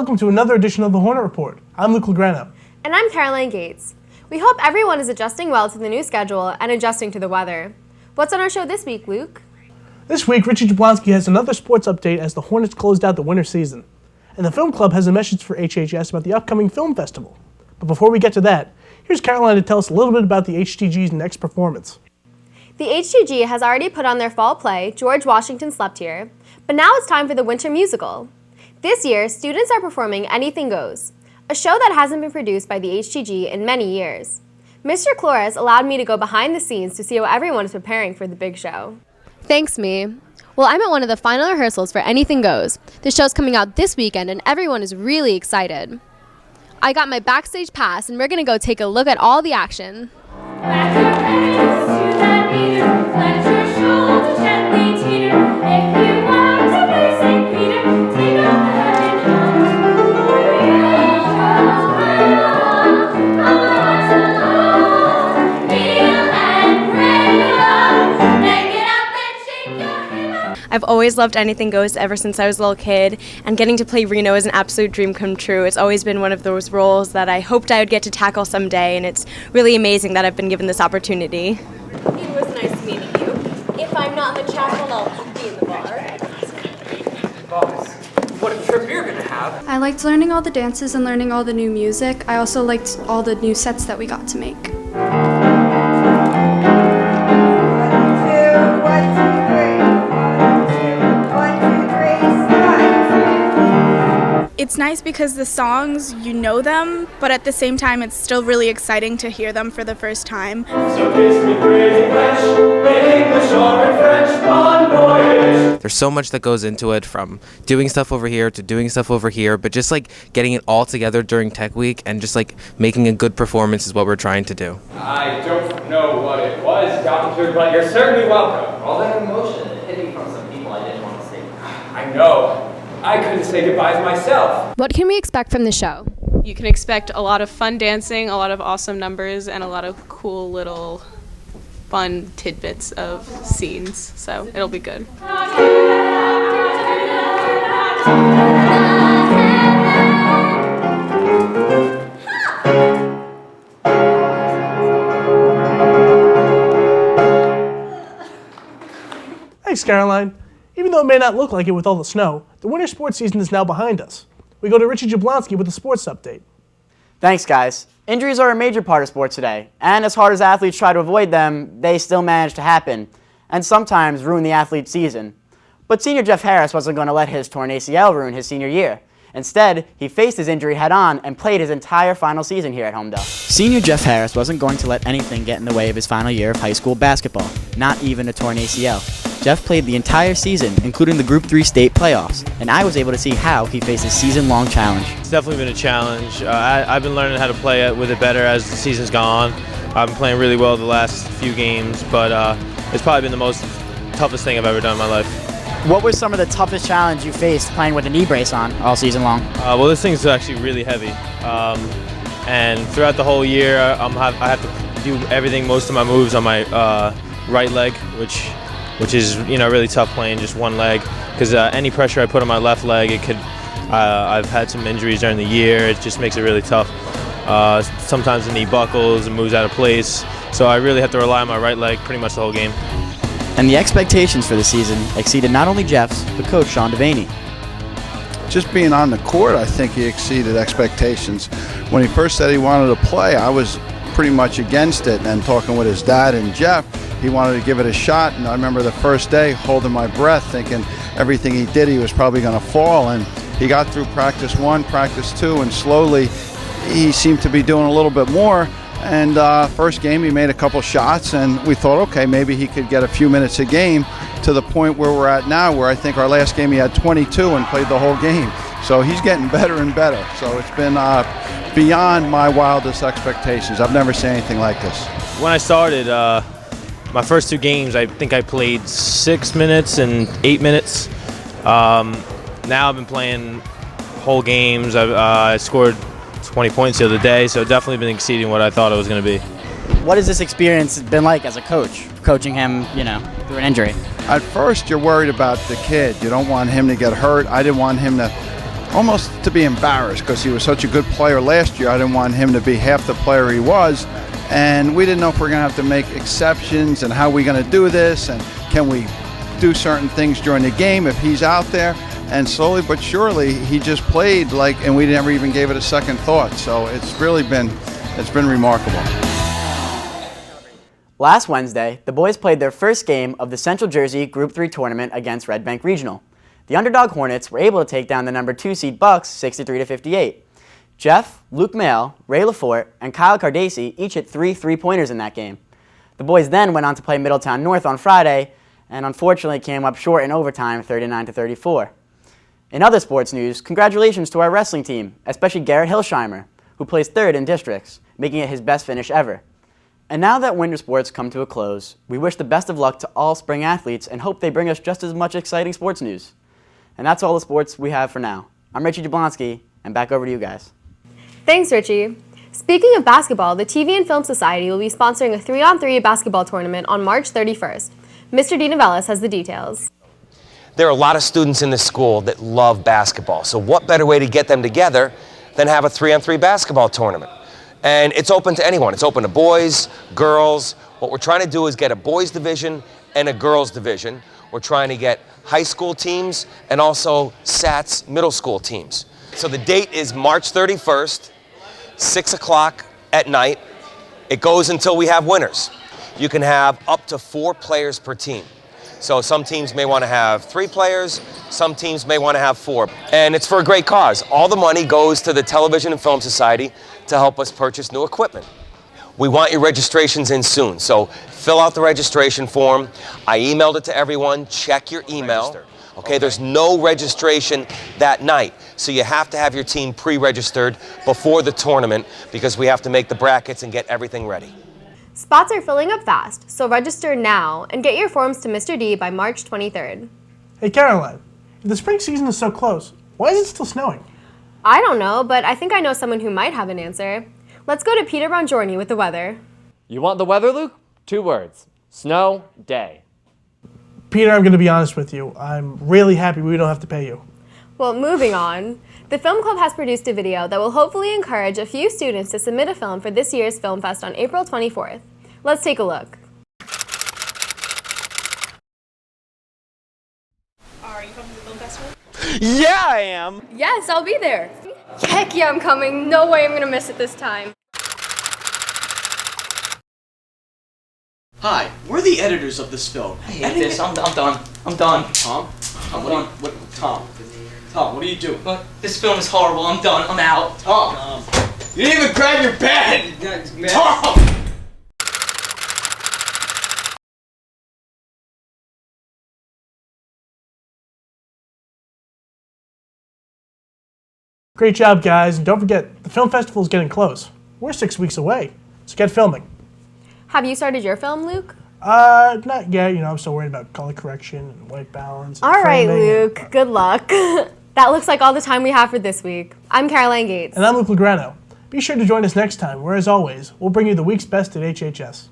welcome to another edition of the Hornet Report. I'm Luke Lograno. And I'm Caroline Gates. We hope everyone is adjusting well to the new schedule and adjusting to the weather. What's on our show this week, Luke? This week, Richie Jablonski has another sports update as the Hornets closed out the winter season. And the Film Club has a message for HHS about the upcoming film festival. But before we get to that, here's Caroline to tell us a little bit about the HTG's next performance. The HTG has already put on their fall play, George Washington Slept Here, but now it's time for the winter musical. This year, students are performing Anything Goes, a show that hasn't been produced by the HTG in many years. Mr. Clores allowed me to go behind the scenes to see how everyone is preparing for the big show. Thanks, me. Well, I'm at one of the final rehearsals for Anything Goes. The show's coming out this weekend and everyone is really excited. I got my backstage pass and we're going to go take a look at all the action. I've always loved Anything Goes ever since I was a little kid, and getting to play Reno is an absolute dream come true. It's always been one of those roles that I hoped I would get to tackle someday, and it's really amazing that I've been given this opportunity. It was nice meeting you. If I'm not in the chapel, I'll be in the bar. Boss, what a trip you're gonna have. I liked learning all the dances and learning all the new music. I also liked all the new sets that we got to make. It's nice because the songs, you know them, but at the same time it's still really exciting to hear them for the first time. There's so much that goes into it, from doing stuff over here to doing stuff over here, but just like getting it all together during Tech Week and just like making a good performance is what we're trying to do. I don't know what it was, Doctor, but you're certainly welcome. All that emotion hitting from some people I didn't want to see. I know. I couldn't say goodbyes myself. What can we expect from the show? You can expect a lot of fun dancing, a lot of awesome numbers, and a lot of cool little fun tidbits of scenes, so it'll be good. Thanks, Caroline. Even though it may not look like it with all the snow, the winter sports season is now behind us. We go to Richie Jablonski with a sports update. Thanks, guys. Injuries are a major part of sports today, and as hard as athletes try to avoid them, they still manage to happen, and sometimes ruin the athlete's season. But senior Jeff Harris wasn't going to let his torn ACL ruin his senior year. Instead, he faced his injury head-on and played his entire final season here at Holmdel. Senior Jeff Harris wasn't going to let anything get in the way of his final year of high school basketball, not even a torn ACL. Jeff played the entire season, including the Group 3 state playoffs, and I was able to see how he faced a season-long challenge. It's definitely been a challenge. I've been learning how to play with it better as the season's gone. I've been playing really well the last few games, but it's probably been the most toughest thing I've ever done in my life. What was some of the toughest challenge you faced playing with a knee brace on all season long? Well, this thing's actually really heavy, and throughout the whole year, I have to do everything, most of my moves on my right leg, which is really tough playing just one leg, because any pressure I put on my left leg, it could. I've had some injuries during the year. It just makes it really tough. Sometimes the knee buckles and moves out of place, so I really have to rely on my right leg pretty much the whole game. And the expectations for the season exceeded not only Jeff's, but Coach Sean Devaney. Just being on the court, I think he exceeded expectations. When he first said he wanted to play, I was pretty much against it, and talking with his dad and Jeff, he wanted to give it a shot, and I remember the first day holding my breath thinking everything he did he was probably going to fall, and he got through practice 1, practice 2, and slowly he seemed to be doing a little bit more. And first game he made a couple shots, and we thought, okay, maybe he could get a few minutes a game, to the point where we're at now, where I think our last game he had 22 and played the whole game. So he's getting better and better. So it's been beyond my wildest expectations. I've never seen anything like this. When I started, my first 2 games, I think I played 6 minutes and 8 minutes. Now I've been playing whole games. I scored 20 points the other day, so definitely been exceeding what I thought it was going to be. What has this experience been like as a coach, coaching him, through an injury? At first, you're worried about the kid. You don't want him to get hurt. I didn't want him to almost to be embarrassed because he was such a good player last year. I didn't want him to be half the player he was. And we didn't know if we were going to have to make exceptions and how we're going to do this and can we do certain things during the game if he's out there. And slowly but surely, he just played and we never even gave it a second thought. So it's been remarkable. Last Wednesday, the boys played their first game of the Central Jersey Group 3 tournament against Red Bank Regional. The underdog Hornets were able to take down the number 2 seed Bucks 63-58. Jeff, Luke Mail, Ray Lafort, and Kyle Cardacci each hit 3 3-pointers in that game. The boys then went on to play Middletown North on Friday and unfortunately came up short in overtime 39-34. In other sports news, congratulations to our wrestling team, especially Garrett Hilsheimer, who placed 3rd in districts, making it his best finish ever. And now that winter sports come to a close, we wish the best of luck to all spring athletes and hope they bring us just as much exciting sports news. And that's all the sports we have for now. I'm Richie Jablonski, and back over to you guys. Thanks, Richie. Speaking of basketball, the TV and Film Society will be sponsoring a 3-on-3 basketball tournament on March 31st. Mr. DeNovellis has the details. There are a lot of students in this school that love basketball, so what better way to get them together than have a 3-on-3 basketball tournament? And it's open to anyone. It's open to boys, girls. What we're trying to do is get a boys division and a girls division. We're trying to get high school teams and also SATS middle school teams. So the date is March 31st, 6 o'clock at night. It goes until we have winners. You can have up to 4 players per team. So some teams may want to have 3 players, some teams may want to have 4. And it's for a great cause. All the money goes to the Television and Film Society to help us purchase new equipment. We want your registrations in soon, so fill out the registration form. I emailed it to everyone. Check your email. Okay, there's no registration that night, so you have to have your team pre-registered before the tournament because we have to make the brackets and get everything ready. Spots are filling up fast, so register now and get your forms to Mr. D by March 23rd. Hey Caroline, if the spring season is so close, why is it still snowing? I don't know, but I think I know someone who might have an answer. Let's go to Peter Bongiorni with the weather. You want the weather, Luke? 2 words. Snow day. Peter, I'm going to be honest with you. I'm really happy we don't have to pay you. Well, moving on. The Film Club has produced a video that will hopefully encourage a few students to submit a film for this year's Film Fest on April 24th. Let's take a look. Are you coming to the film festival? Yeah, I am! Yes, I'll be there. Heck yeah, I'm coming. No way I'm gonna miss it this time. Hi, we're the editors of this film. I hate this. I'm done. I'm done. Tom? Tom, Tom, what are you doing? But this film is horrible. I'm done. I'm out. Tom! You didn't even grab your pen! Tom! Great job, guys, and don't forget, the film festival is getting close. We're 6 weeks away, so get filming. Have you started your film, Luke? Not yet. I'm still worried about color correction and white balance. All right, Luke. Good luck. That looks like all the time we have for this week. I'm Caroline Gates. And I'm Luke Lograno. Be sure to join us next time, where, as always, we'll bring you the week's best at HHS.